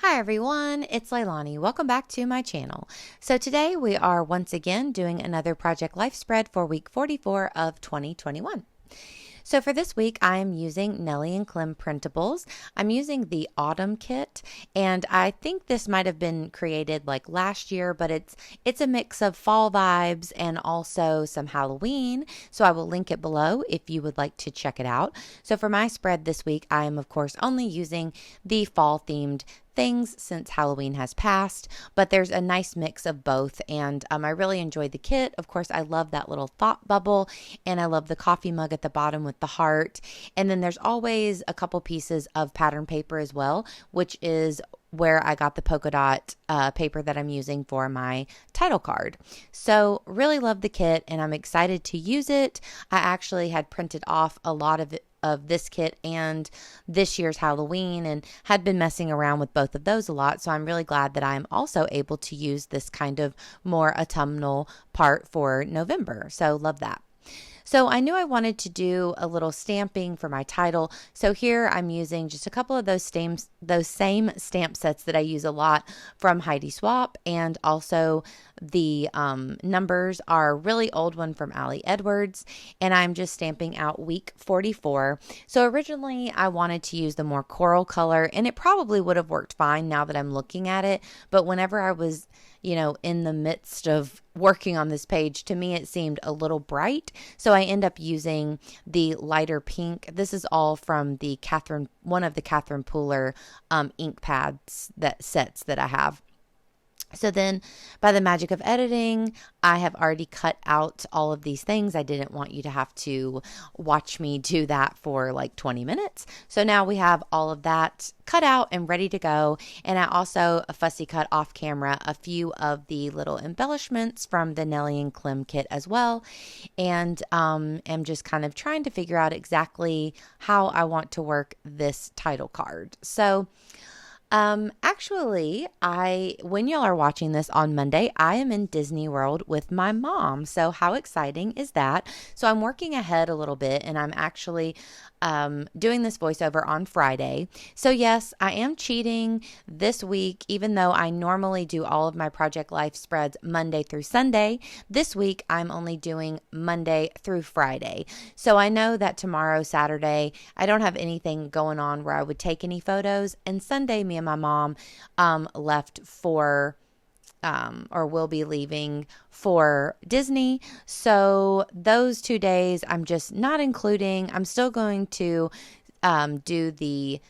Hi everyone, it's Leilani. Welcome back to my channel. So today we are once again doing another Project Life spread for week 44 of 2021. So for this week, I am using Nelly and Clem printables. I'm using the autumn kit, and I think this might have been created like last year, but it's a mix of fall vibes and also some Halloween. So I will link it below if you would like to check it out. So for my spread this week, I am of course only using the fall themed things since Halloween has passed, but there's a nice mix of both, and I really enjoyed the kit. Of course, I love that little thought bubble, and I love the coffee mug at the bottom with the heart, and then there's always a couple pieces of pattern paper as well, which is where I got the polka dot paper that I'm using for my title card. So really love the kit, and I'm excited to use it. I actually had printed off a lot of this kit and this year's Halloween and had been messing around with both of those a lot. So I'm really glad that I'm also able to use this kind of more autumnal part for November. So love that. So I knew I wanted to do a little stamping for my title. So here I'm using just a couple of those same stamp sets that I use a lot from Heidi Swapp, and also the numbers are a really old one from Allie Edwards, and I'm just stamping out week 44. So originally I wanted to use the more coral color, and it probably would have worked fine now that I'm looking at it, but whenever I was in the midst of working on this page, to me it seemed a little bright, so I end up using the lighter pink. This is all from the one of the Catherine Pooler ink pads sets that I have. So then by the magic of editing, I have already cut out all of these things. I didn't want you to have to watch me do that for like 20 minutes. So now we have all of that cut out and ready to go. And I also fussy cut off camera a few of the little embellishments from the Nelly and Clem kit as well. And am just kind of trying to figure out exactly how I want to work this title card. So actually, when y'all are watching this on Monday, I am in Disney World with my mom. So how exciting is that? So I'm working ahead a little bit, and I'm actually doing this voiceover on Friday. So yes, I am cheating this week, even though I normally do all of my Project Life spreads Monday through Sunday. This week, I'm only doing Monday through Friday. So I know that tomorrow, Saturday, I don't have anything going on where I would take any photos, and Sunday, me and my mom left for or will be leaving for Disney. So those 2 days I'm just not including. I'm still going to do the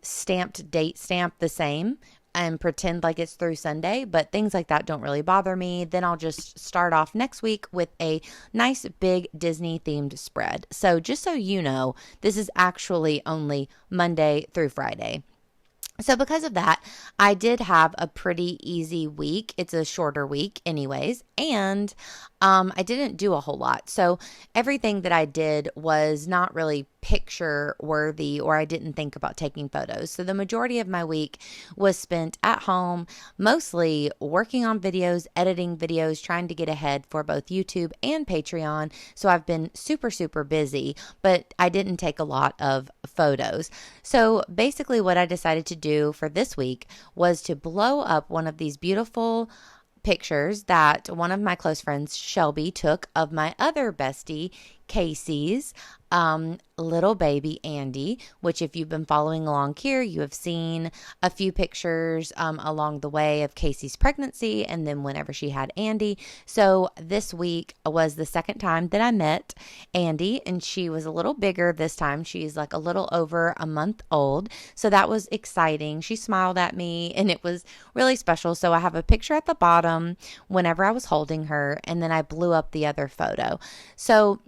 stamped date stamp the same and pretend like it's through Sunday, but things like that don't really bother me. Then I'll just start off next week with a nice big Disney themed spread. So just so you know, this is actually only Monday through Friday. So because of that, I did have a pretty easy week. It's a shorter week anyways, and I didn't do a whole lot. So everything that I did was not really picture worthy, or I didn't think about taking photos. So the majority of my week was spent at home, mostly working on videos, editing videos, trying to get ahead for both YouTube and Patreon. So I've been super, super busy, but I didn't take a lot of photos. So basically what I decided to do for this week was to blow up one of these beautiful pictures that one of my close friends, Shelby, took of my other bestie, Casey's little baby Andy, which if you've been following along here, you have seen a few pictures along the way of Casey's pregnancy and then whenever she had Andy. So this week was the second time that I met Andy, and she was a little bigger this time. She's like a little over a month old. So that was exciting. She smiled at me and it was really special. So I have a picture at the bottom whenever I was holding her, and then I blew up the other photo. So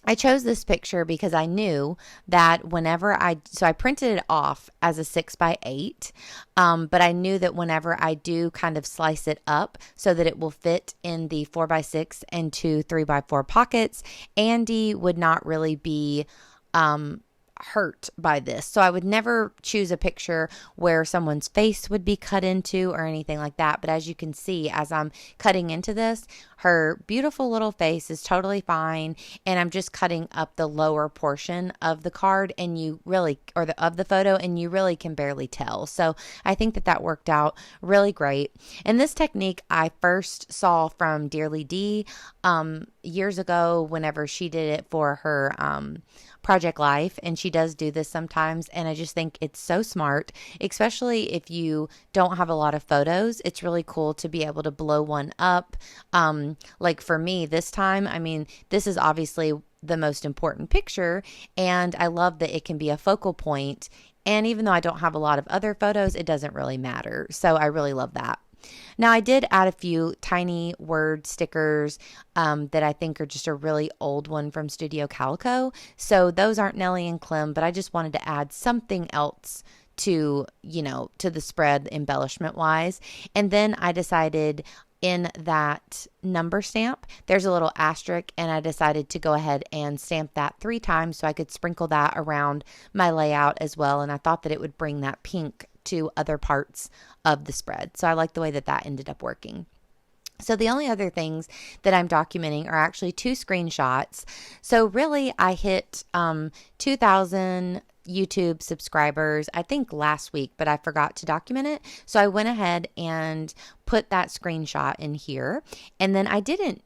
I chose this picture because I knew that so I printed it off as a 6x8, but I knew that whenever I do kind of slice it up so that it will fit in the 4x6 and 2 3x4 pockets, Andy would not really be hurt by this. So I would never choose a picture where someone's face would be cut into or anything like that. But as you can see, as I'm cutting into this, her beautiful little face is totally fine. And I'm just cutting up the lower portion of the card and you really, or of the photo, and you really can barely tell. So I think that worked out really great. And this technique I first saw from Dearly D years ago whenever she did it for her Project Life, and she does do this sometimes, and I just think it's so smart, especially if you don't have a lot of photos. It's really cool to be able to blow one up. Like for me this time, I mean, this is obviously the most important picture, and I love that it can be a focal point, and even though I don't have a lot of other photos, it doesn't really matter. So I really love that. Now, I did add a few tiny word stickers that I think are just a really old one from Studio Calico. So those aren't Nelly and Clem, but I just wanted to add something else to, to the spread embellishment wise. And then I decided in that number stamp, there's a little asterisk, and I decided to go ahead and stamp that 3 times so I could sprinkle that around my layout as well. And I thought that it would bring that pink to other parts of the spread. So I like the way that ended up working. So the only other things that I'm documenting are actually 2 screenshots. So really I hit 2,000 YouTube subscribers, I think last week, but I forgot to document it. So I went ahead and put that screenshot in here. And then I didn't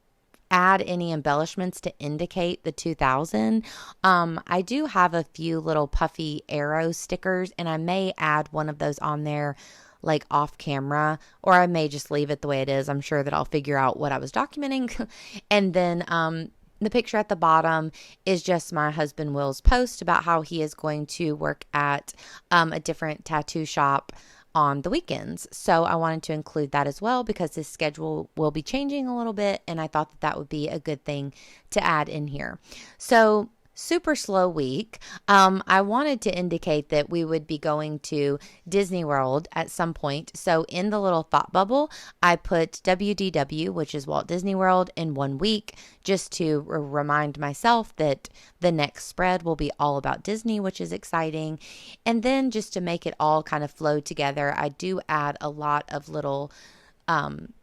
add any embellishments to indicate the 2000. I do have a few little puffy arrow stickers, and I may add one of those on there like off camera, or I may just leave it the way it is. I'm sure that I'll figure out what I was documenting. And then the picture at the bottom is just my husband Will's post about how he is going to work at a different tattoo shop on the weekends. So I wanted to include that as well because his schedule will be changing a little bit, and I thought that would be a good thing to add in here. So super slow week. I wanted to indicate that we would be going to Disney World at some point. So in the little thought bubble, I put WDW, which is Walt Disney World, in 1 week, just to remind myself that the next spread will be all about Disney, which is exciting. And then just to make it all kind of flow together, I do add a lot of little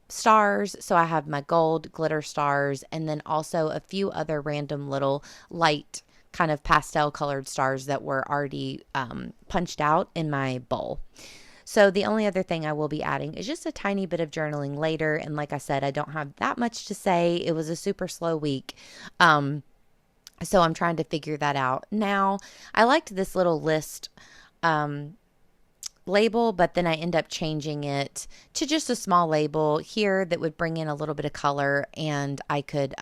stars. So I have my gold glitter stars, and then also a few other random little light kind of pastel colored stars that were already punched out in my bowl. So the only other thing I will be adding is just a tiny bit of journaling later. And like I said, I don't have that much to say. It was a super slow week. So I'm trying to figure that out. Now, I liked this little list label, but then I end up changing it to just a small label here that would bring in a little bit of color, and I could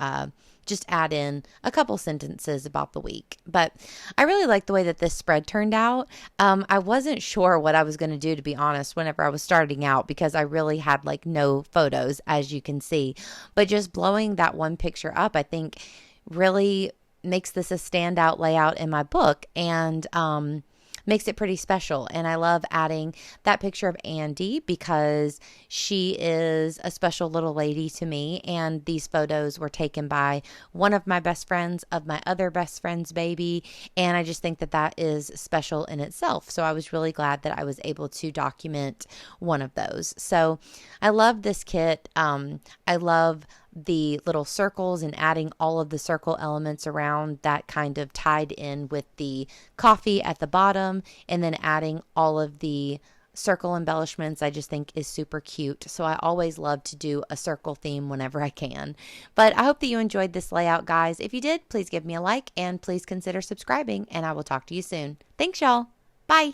just add in a couple sentences about the week. But I really like the way that this spread turned out. I wasn't sure what I was going to do, to be honest, whenever I was starting out, because I really had like no photos, as you can see. But just blowing that one picture up, I think really makes this a standout layout in my book, and makes it pretty special. And I love adding that picture of Andy because she is a special little lady to me. And these photos were taken by one of my best friends of my other best friend's baby. And I just think that is special in itself. So I was really glad that I was able to document one of those. So I love this kit. I love the little circles and adding all of the circle elements around that kind of tied in with the coffee at the bottom, and then adding all of the circle embellishments I just think is super cute. So I always love to do a circle theme whenever I can. But I hope that you enjoyed this layout, guys. If you did, please give me a like and please consider subscribing, and I will talk to you soon. Thanks, y'all. Bye.